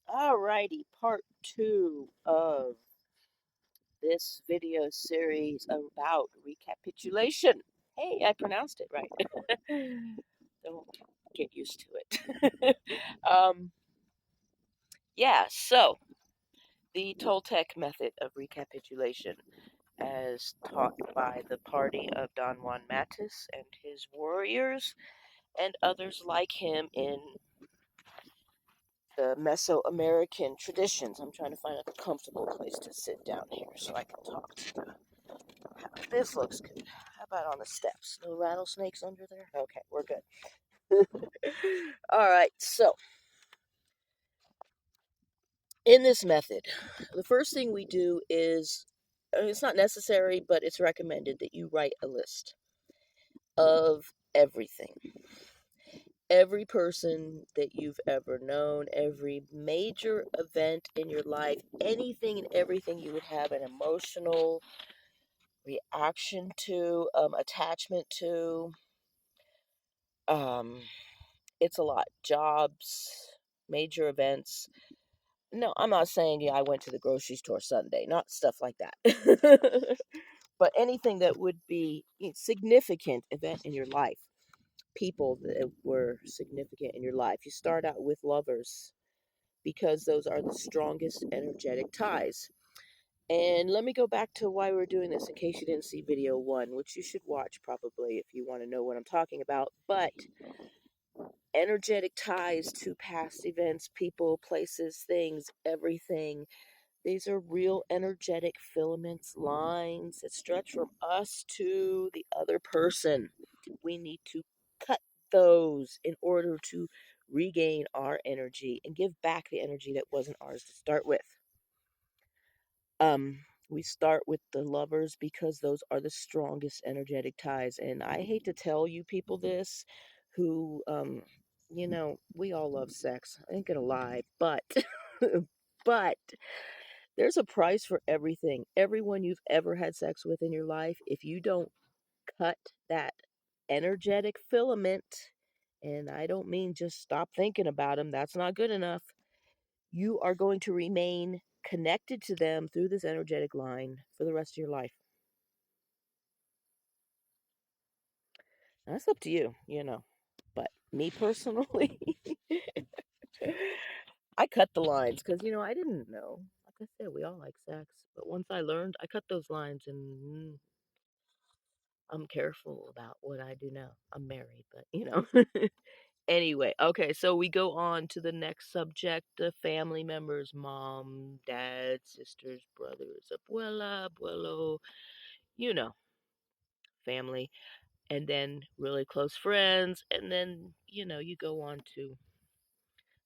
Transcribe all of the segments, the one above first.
Alrighty, part two of this video series about recapitulation. Hey, I pronounced it right. Don't get used to it. um, yeah, so the Toltec Method of Recapitulation, as taught by the party of Don Juan Matus and his warriors, and others like him in the Mesoamerican traditions. I'm trying to find a comfortable place to sit down here so I can talk to you. This looks good. How about on the steps? No rattlesnakes under there? Okay, we're good. All right, so in this method, the first thing we do is it's not necessary, but it's recommended that you write a list of everything. Every person that you've ever known, every major event in your life, anything and everything you would have an emotional reaction to, attachment to. Um, it's a lot. Jobs, major events. No, I'm not saying, yeah, I went to the grocery store Sunday, not stuff like that. But anything that would be a significant event in your life, people that were significant in your life. You start out with lovers because those are the strongest energetic ties. And let me go back to why we're doing this in case you didn't see video one, which you should watch probably if you want to know what I'm talking about. But energetic ties to past events, people, places, things, everything. These are real energetic filaments, lines that stretch from us to the other person. We need to cut those in order to regain our energy and give back the energy that wasn't ours to start with. Um, we start with the lovers because those are the strongest energetic ties. And I hate to tell you people this who, we all love sex. I ain't gonna lie, but, but there's a price for everything. Everyone you've ever had sex with in your life, if you don't cut that energetic filament, and I don't mean just stop thinking about them, that's not good enough. You are going to remain connected to them through this energetic line for the rest of your life. That's up to you. But me personally, I cut the lines because, I didn't know. Like I said, we all like sex. But once I learned, I cut those lines and I'm careful about what I do now. I'm married, but. Anyway, okay, so we go on to the next subject, the family members, mom, dad, sisters, brothers, abuela, abuelo, you know, family, and then really close friends, and then, you go on to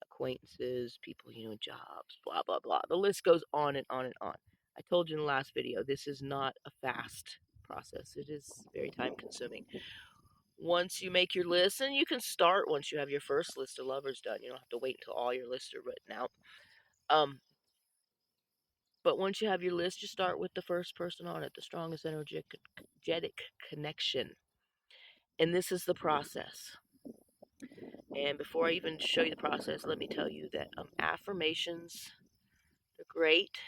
acquaintances, people, jobs, blah, blah, blah. The list goes on and on and on. I told you in the last video, this is not a fast process. It is very time consuming. Once you make your list, and you can start once you have your first list of lovers done. You don't have to wait until all your lists are written out. But once you have your list, you start with the first person on it, the strongest energetic connection. And this is the process. And before I even show you the process, let me tell you that affirmations, they're great.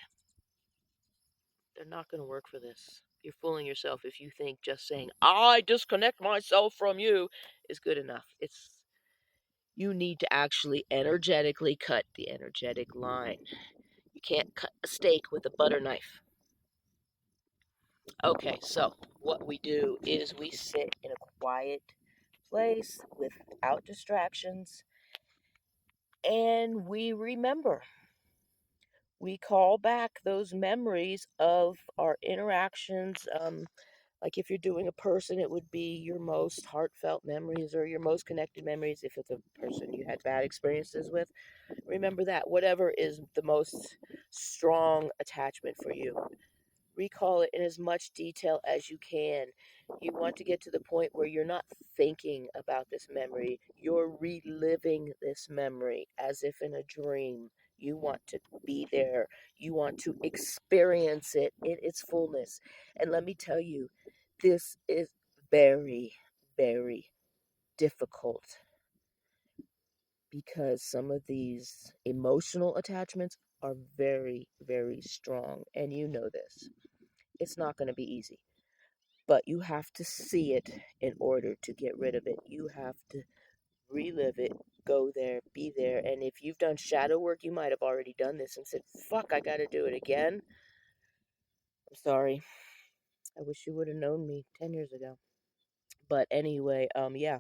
They're not going to work for this. You're fooling yourself if you think just saying, I disconnect myself from you is good enough. You need to actually energetically cut the energetic line. You can't cut a steak with a butter knife. Okay, so what we do is we sit in a quiet place without distractions and we remember. We call back those memories of our interactions. Like if you're doing a person, it would be your most heartfelt memories or your most connected memories. If it's a person you had bad experiences with, remember that. Whatever is the most strong attachment for you, recall it in as much detail as you can. You want to get to the point where you're not thinking about this memory, you're reliving this memory as if in a dream. You want to be there, you want to experience it in its fullness. And let me tell you, this is very, very difficult because some of these emotional attachments are very, very strong. And you know this. It's not going to be easy. But you have to see it in order to get rid of it. You have to relive it, go there, be there. And if you've done shadow work, you might have already done this and said, fuck, I got to do it again. I'm sorry. I wish you would have known me 10 years ago. But anyway, yeah,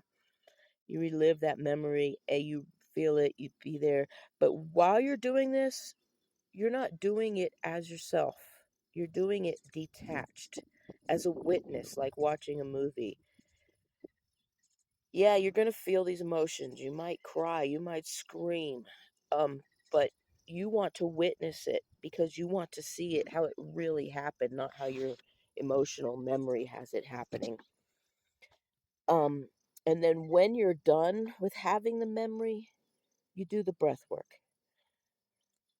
you relive that memory and you feel it, you be there. But while you're doing this, you're not doing it as yourself. You're doing it detached as a witness, like watching a movie. Yeah, you're going to feel these emotions. You might cry, you might scream. But you want to witness it because you want to see it how it really happened, not how your emotional memory has it happening. Um, and then when you're done with having the memory, you do the breath work.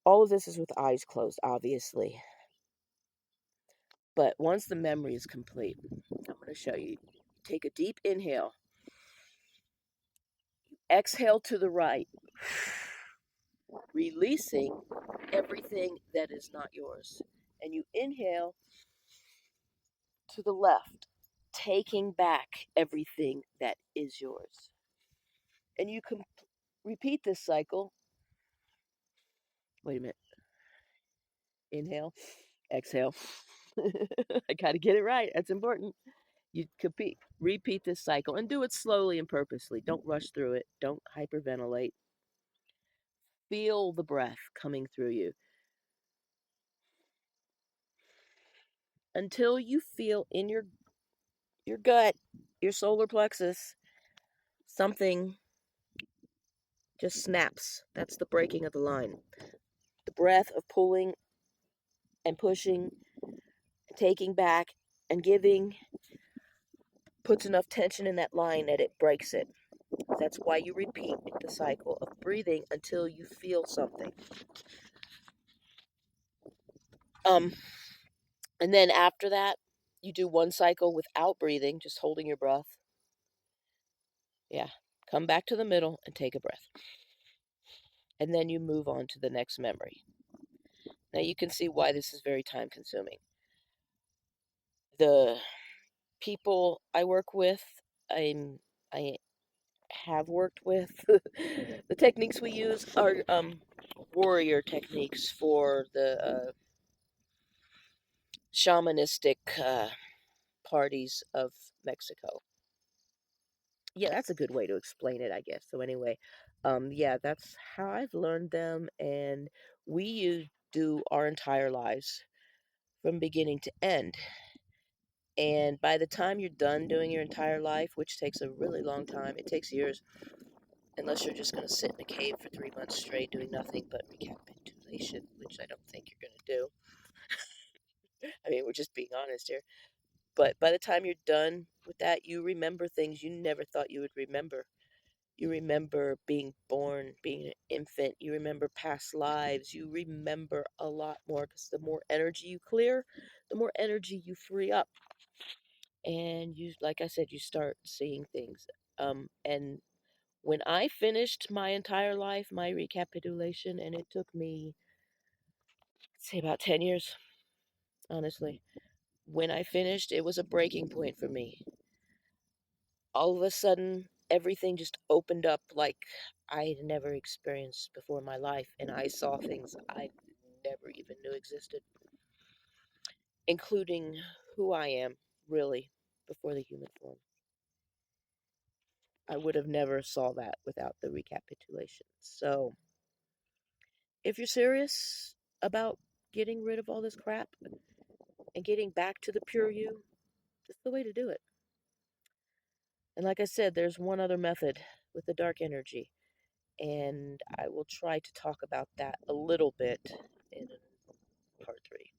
All of this is with eyes closed, obviously. But once the memory is complete, I'm going to show you. Take a deep inhale, exhale to the right, releasing everything that is not yours. And you inhale to the left, taking back everything that is yours. And you can repeat this cycle. Wait a minute. Inhale, exhale. I got to get it right. That's important. You repeat this cycle and do it slowly and purposely. Don't rush through it. Don't hyperventilate. Feel the breath coming through you until you feel in your gut, your solar plexus, something just snaps. That's the breaking of the line. The breath of pulling and pushing, taking back and giving puts enough tension in that line that it breaks it. That's why you repeat the cycle of breathing until you feel something. Um, and then after that, you do one cycle without breathing, just holding your breath. Yeah. Come back to the middle and take a breath. And then you move on to the next memory. Now you can see why this is very time consuming. The people I work with, I have worked with, the techniques we use are warrior techniques for the shamanistic parties of Mexico. Yeah, that's a good way to explain it, I guess. So anyway, yeah, that's how I've learned them, and do our entire lives from beginning to end. And by the time you're done doing your entire life, which takes a really long time, it takes years, unless you're just going to sit in a cave for 3 months straight doing nothing but recapitulation, which I don't think you're going to do. I mean, we're just being honest here. But by the time you're done with that, you remember things you never thought you would remember. You remember being born, being an infant. You remember past lives. You remember a lot more because the more energy you clear, the more energy you free up. And you, like I said, you start seeing things. And when I finished my entire life, my recapitulation, and it took me, say, about 10 years, honestly. When I finished, it was a breaking point for me. All of a sudden, everything just opened up like I had never experienced before in my life, and I saw things I never even knew existed, including who I am, really, before the human form. I would have never saw that without the recapitulation. So, if you're serious about getting rid of all this crap and getting back to the pure you, this is the way to do it. And like I said, there's one other method with the dark energy, and I will try to talk about that a little bit in part 3.